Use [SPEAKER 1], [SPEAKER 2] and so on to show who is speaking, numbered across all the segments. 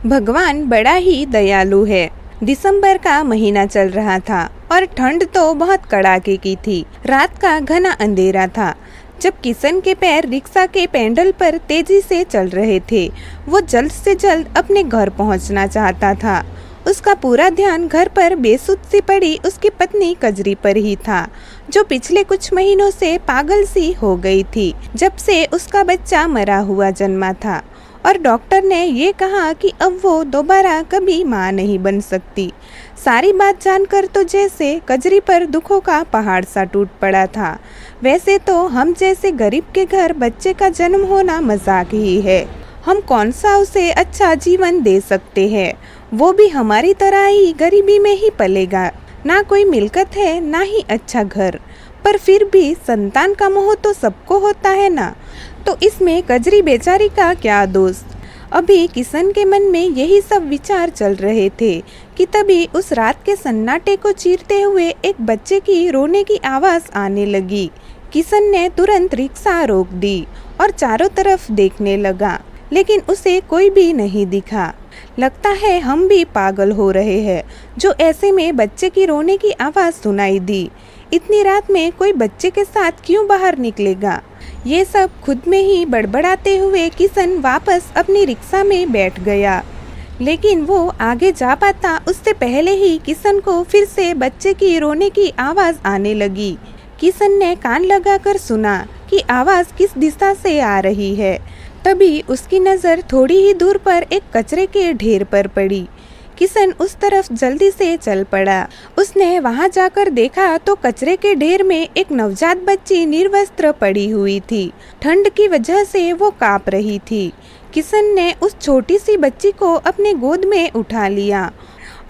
[SPEAKER 1] भगवान बड़ा ही दयालु है। दिसंबर का महीना चल रहा था और ठंड तो बहुत कड़ाके की थी। रात का घना अंधेरा था जब किशन के पैर रिक्शा के पैडल पर तेजी से चल रहे थे। वो जल्द से जल्द अपने घर पहुंचना चाहता था। उसका पूरा ध्यान घर पर बेसुध सी पड़ी उसकी पत्नी कजरी पर ही था, जो पिछले कुछ महीनों से पागल सी हो गई थी जब से उसका बच्चा मरा हुआ जन्मा था और डॉक्टर ने ये कहा कि अब वो दोबारा कभी माँ नहीं बन सकती। सारी बात जानकर तो जैसे कजरी पर दुखों का पहाड़ सा टूट पड़ा था। वैसे तो हम जैसे गरीब के घर बच्चे का जन्म होना मजाक ही है। हम कौन सा उसे अच्छा जीवन दे सकते हैं। वो भी हमारी तरह ही गरीबी में ही पलेगा। ना कोई मिलकत है ना ही अच्छा घर, पर फिर भी संतान का मोह तो सबको होता है ना। तो इसमें कजरी बेचारी का क्या दोष। अभी किशन के मन में यही सब विचार चल रहे थे कि तभी उस रात के सन्नाटे को चीरते हुए एक बच्चे की रोने की आवाज़ आने लगी। किशन ने तुरंत रिक्शा रोक दी और चारों तरफ देखने लगा, लेकिन उसे कोई भी नहीं दिखा। लगता है हम भी पागल हो रहे हैं जो ऐसे में बच्चे की रोने की आवाज़ सुनाई दी। इतनी रात में कोई बच्चे के साथ क्यों बाहर निकलेगा। ये सब खुद में ही बड़बड़ाते हुए किशन वापस अपनी रिक्शा में बैठ गया, लेकिन वो आगे जा पाता उससे पहले ही किशन को फिर से बच्चे की रोने की आवाज़ आने लगी। किशन ने कान लगाकर सुना कि आवाज़ किस दिशा से आ रही है। तभी उसकी नज़र थोड़ी ही दूर पर एक कचरे के ढेर पर पड़ी। किशन उस तरफ जल्दी से चल पड़ा। उसने वहां जाकर देखा तो कचरे के ढेर में एक नवजात बच्ची निर्वस्त्र पड़ी हुई थी। ठंड की वजह से वो कांप रही थी। किशन ने उस छोटी सी बच्ची को अपने गोद में उठा लिया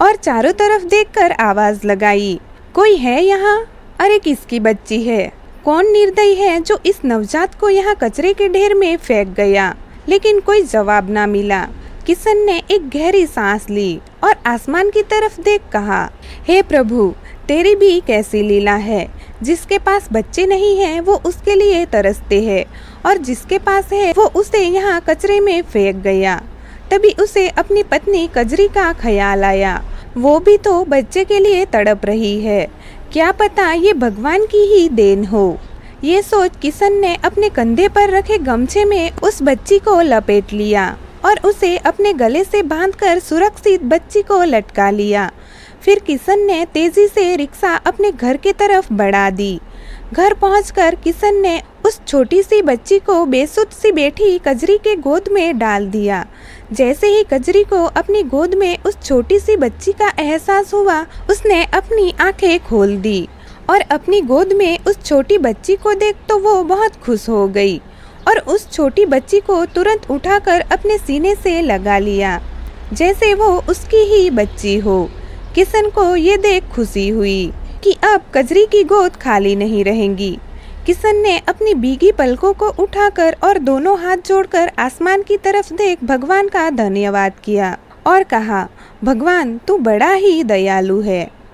[SPEAKER 1] और चारों तरफ देखकर आवाज़ लगाई, कोई है यहाँ? अरे किसकी बच्ची है? कौन निर्दयी है जो इस नवजात को यहाँ कचरे के ढेर में फेंक गया? लेकिन कोई जवाब ना मिला। किशन ने एक गहरी सांस ली और आसमान की तरफ देख कहा, हे प्रभु, तेरी भी कैसी लीला है। जिसके पास बच्चे नहीं हैं वो उसके लिए तरसते हैं और जिसके पास है वो उसे यहाँ कचरे में फेंक गया। तभी उसे अपनी पत्नी कजरी का ख्याल आया। वो भी तो बच्चे के लिए तड़प रही है। क्या पता ये भगवान की ही देन हो। ये सोच किशन ने अपने कंधे पर रखे गमछे में उस बच्ची को लपेट लिया और उसे अपने गले से बांधकर सुरक्षित बच्ची को लटका लिया। फिर किशन ने तेजी से रिक्शा अपने घर की तरफ बढ़ा दी। घर पहुंचकर किशन ने उस छोटी सी बच्ची को बेसुध सी बैठी कजरी के गोद में डाल दिया। जैसे ही कजरी को अपनी गोद में उस छोटी सी बच्ची का एहसास हुआ, उसने अपनी आंखें खोल दी और अपनी गोद में उस छोटी बच्ची को देख तो वो बहुत खुश हो गई और उस छोटी बच्ची को तुरंत उठाकर अपने सीने से लगा लिया, जैसे वो उसकी ही बच्ची हो। किशन को ये देख खुशी हुई कि अब कजरी की गोद खाली नहीं रहेंगी। किशन ने अपनी भीगी पलकों को उठाकर और दोनों हाथ जोड़कर आसमान की तरफ देख भगवान का धन्यवाद किया और कहा, भगवान तू बड़ा ही दयालु है।